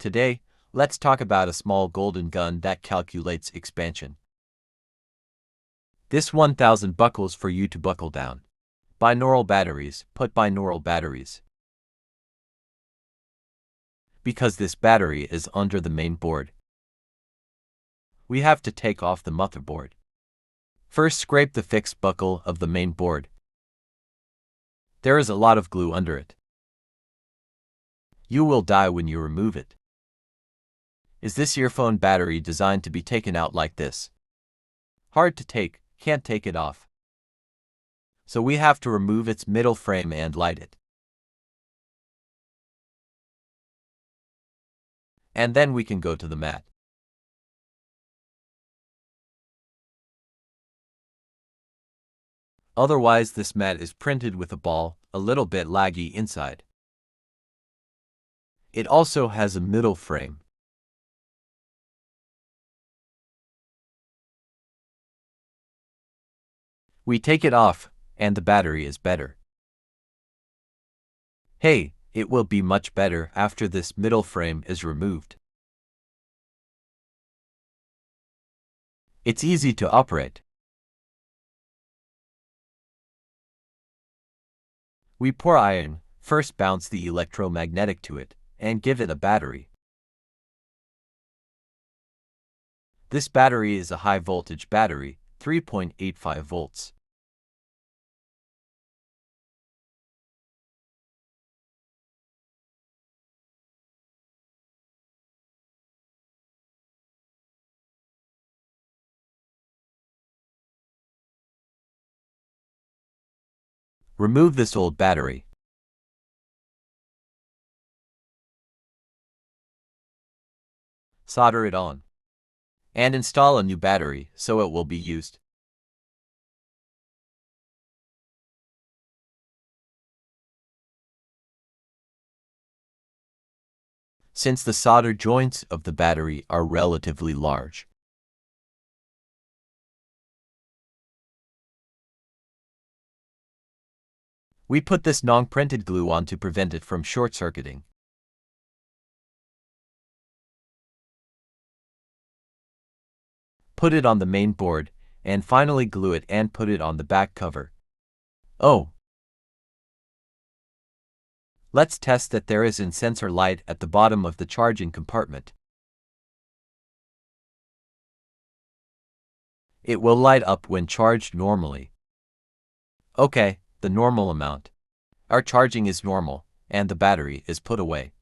Today, let's talk about a small golden gun that calculates expansion. This 1000 buckles for you to buckle down. Binaural batteries, put binaural batteries. Because this battery is under the main board, we have to take off the motherboard. First, scrape the fixed buckle of the main board. There is a lot of glue under it. You will die when you remove it. Is this earphone battery designed to be taken out like this? Hard to take, can't take it off. So we have to remove its middle frame and light it. And then we can go to the mat. Otherwise, this mat is printed with a ball, a little bit laggy inside. It also has a middle frame. We take it off, and the battery is better. Hey, it will be much better after this middle frame is removed. It's easy to operate. We pour iron, first bounce the electromagnetic to it, and give it a battery. This battery is a high-voltage battery, 3.85 volts. Remove this old battery. Solder it on. And install a new battery so it will be used. Since the solder joints of the battery are relatively large, we put this non-printed glue on to prevent it from short-circuiting. Put it on the main board, and finally glue it and put it on the back cover. Oh! Let's test that there is a sensor light at the bottom of the charging compartment. It will light up when charged normally. Okay, the normal amount. Our charging is normal, and the battery is put away.